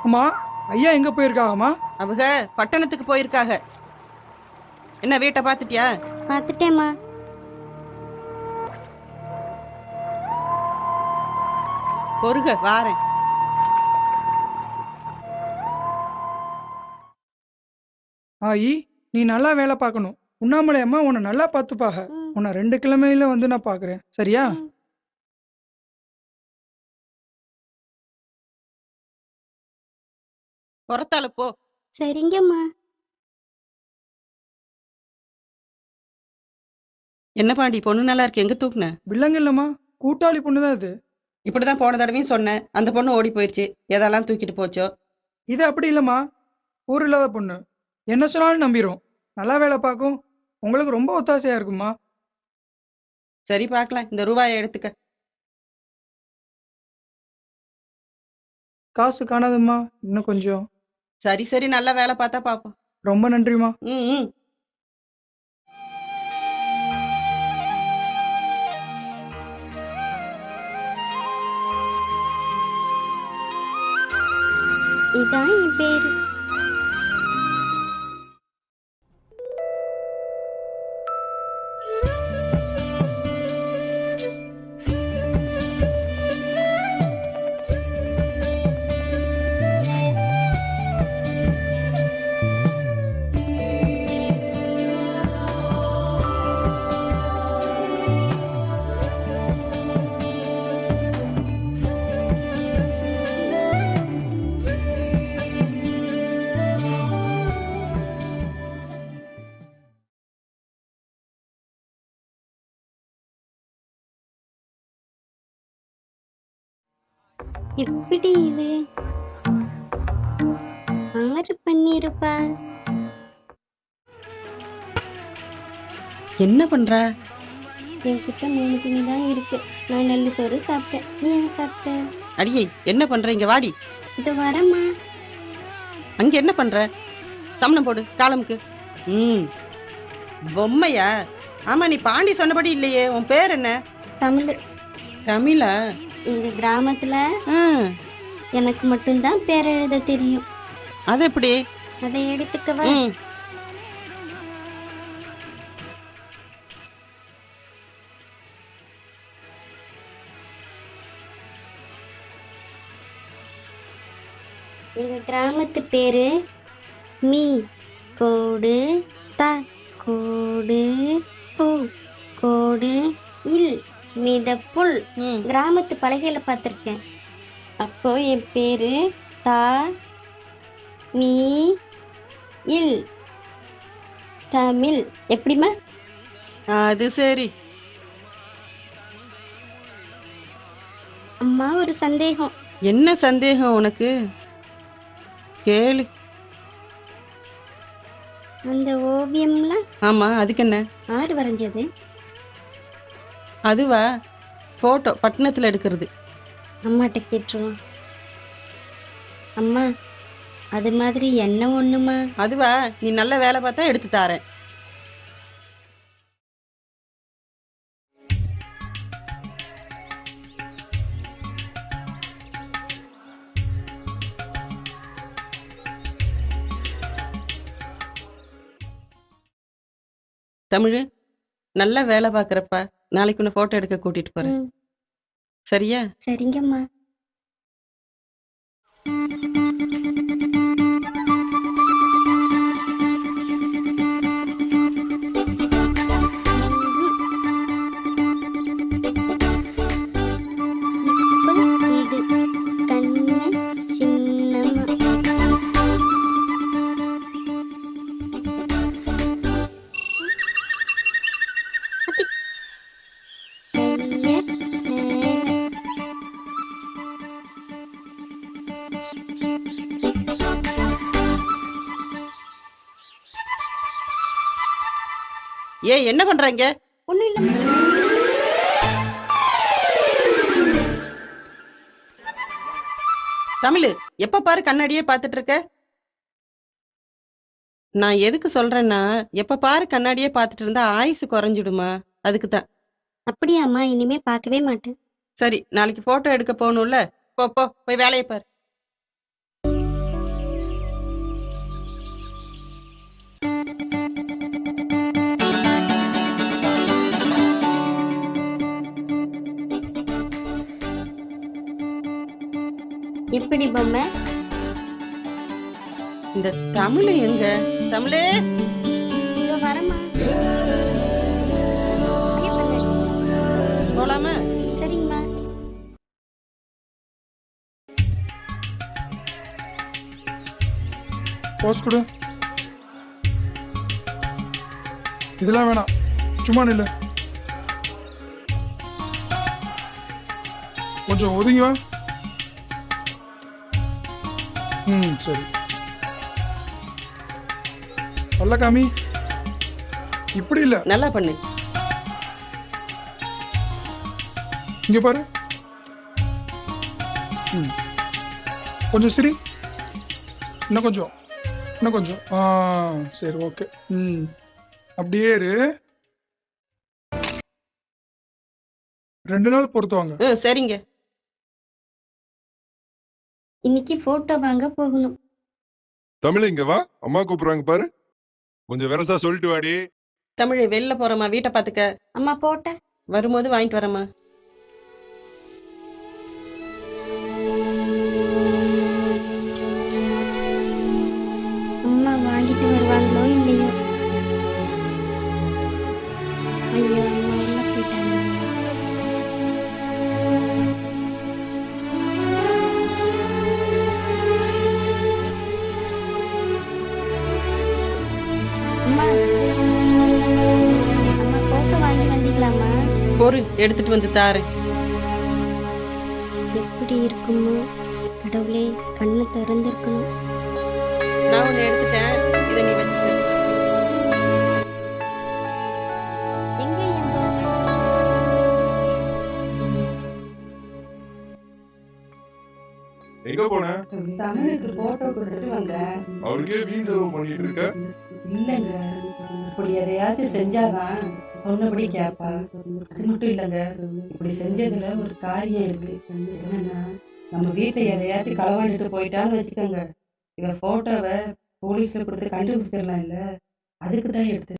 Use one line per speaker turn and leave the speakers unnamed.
அம்மா, ஐயா எங்க போயிருக்காங்கம்மா?
அவங்க பட்டணத்துக்கு போயிருக்காங்க. என்ன வீட்டை பார்த்துட்டியா?
பார்த்துட்டேம்மா.
பொறுக வாரேன்.
ஆயி, நீ நல்லா வேலை பார்க்கணும். உண்ணாமலை அம்மா உன்னை நல்லா பார்த்துப்பாக. உன்னை 2 கிழமையில வந்து நான் பார்க்குறேன், சரியா?
புறத்தால போ.
சரிங்கம்மா.
என்ன பாண்டி, பொண்ணு நல்லா இருக்கு, எங்க தூக்குன?
வில்லங்க இல்லம்மா, கூட்டாளி பொண்ணு தான் இது.
இப்படிதான் போன தடவையும் சொன்னேன், அந்த பொண்ணு ஓடி போயிடுச்சு. எதெல்லாம் தூக்கிட்டு போச்சோ.
இது அப்படி இல்லம்மா, ஊர் இல்லாத பொண்ணு. என்ன சொன்னாலும் நம்பிரும். நல்லா வேலை பார்க்கும். உங்களுக்கு ரொம்ப ஒத்தாசையா இருக்குமா.
சரி பார்க்கலாம், இந்த ரூபாயை எடுத்துக்க.
காசு காணாதும்மா, இன்னும் கொஞ்சம்.
சரி சரி, நல்லா வேலை பார்த்தா பாப்போம்.
ரொம்ப நன்றிம்மா.
ம்.
இதான் என் பேரு. எப்படி இது ஆறு பண்ணிருப்பா?
என்ன பண்ற?
என்கிட்ட 3 துணி தான் இருக்கு. நான் நல்ல சோறு சாப்பிட்டேன். நீ என்ன சாப்பிட்ட?
அடியே, என்ன பண்ற? இங்க வாடி.
இது வரமா?
அங்க என்ன பண்ற? சமணம் போடு காலமுக்கு. பொம்மையா? ஆமா, நீ பாண்டி சொன்னபடி இல்லையே. உன் பேர் என்ன?
தமிழ்.
தமிழா?
எங்க கிராமத்துல எனக்கு மட்டும்தான் பேர் எழுத தெரியும்.
அது எப்படி?
அதை எடுத்துக்கவா? எங்க கிராமத்து பேரு மீ கோடு த கோடு பூ கோடு இல் மிதப்புல். கிராமத்து பலகையில பார்த்திருக்கேன். அப்போ என் பேரு தா மீ இல் தமிழ். எப்படிமா?
அது சரி.
அம்மா, ஒரு சந்தேகம்.
என்ன சந்தேகம் உனக்கு? கேளு.
அந்த ஓவியம்ல?
ஆமா, அதுக்கு என்ன?
ஆறு வரைஞ்சது?
அதுவா? போட்டோ பட்டணத்துல எடுக்கிறது.
அம்மாட்ட கேட்டுருவோம். அம்மா, அது மாதிரி என்ன ஒண்ணுமா?
அதுவா? நீ நல்ல வேலை பார்த்தா எடுத்து தாரேன். தமிழ், நல்ல வேலை பாக்குறப்ப நாளைக்கு உன்னை போட்டோ எடுக்க கூட்டிட்டு போறேன், சரியா?
சரிங்கம்மா.
ஏய், என்ன பண்றீங்க?
ஒண்ணும் இல்ல.
தமிழ், எப்ப பாரு கண்ணாடியே பாத்துட்டு இருக்க? நான் எதுக்கு சொல்றேன்னா, எப்ப பாரு கண்ணாடியே பாத்துட்டு இருந்தா ஆயுசு குறைஞ்சிடுமா, அதுக்குதான்.
அப்படியாம்மா? இனிமே பார்க்கவே மாட்டேன்.
சரி, நாளைக்கு போட்டோ எடுக்க போகணும்ல. போ போ, போய் வேலையை பாரு.
எப்படி பொம்மை?
இந்த தமிழ் எங்க? தமிழே
இதோ வரமா.
போலாமா?
சரிங்கம்மா.
போஸ் கொடு. இதெல்லாம் வேணாம், சும்மா நில்லு. கொஞ்சம் ஒதுங்கி வா. சரி. அல்ல காமி, இப்படி இல்ல,
நல்லா பண்ணு.
இங்க பாரு. கொஞ்சம் சரி, இன்னும் கொஞ்சம், இன்னும் கொஞ்சம். சரி, ஓகே. அப்படியே இரு. 2 நாள் பொறுத்துவாங்க.
சரிங்க.
இன்னைக்கு போட்டோ வாங்க போகணும்.
தமிழ் இங்க வா, அம்மா கூப்பிடுறாங்க பாரு. கொஞ்சம் வெரசா சொல்லிட்டு வாடி.
தமிழ் வெளில போறமா, வீட்டை பாத்துக்க.
அம்மா போட்ட
வரும்போது வாங்கிட்டு வரமா.
அம்மா வாங்கிட்டு வருவாங்களோ இல்லையோ. ஐயோ, அம்மா உள்ள போயிட்டாங்க. அம்மா, அம்மா போட்டோ வாங்கி வந்தீங்களாம்மா?
பொறு, எடுத்துட்டு வந்து தாரு.
எப்படி இருக்குமோ கடவுளே, கண்ணு திறந்திருக்கணும்.
நான் ஒண்ணு எடுத்துட்டேன், இதை நீ வச்சுக்க.
எங்க என் பொண்ணு?
எங்க போன?
தமிழுக்கு போட்டோ கொடுத்துட்டு வந்தேன்.
அவருக்கே வீண் செலவு பண்ணிட்டு இருக்க.
இல்லங்க, இப்படி எதையாச்சும் செஞ்சாதான் சொன்னபடி கேட்பா. அது மட்டும் இல்லங்க, இப்படி செஞ்சதுல ஒரு காரியம் இருக்கு. என்னன்னா, நம்ம வீட்டை எதையாச்சும் களவாண்டுட்டு போயிட்டான்னு வச்சுக்கோங்க, இவ போட்டோவை போலீஸ்ல கொடுத்து கண்டுபிடிச்சிடலாம். இல்ல, அதுக்கு தான் எடுத்து.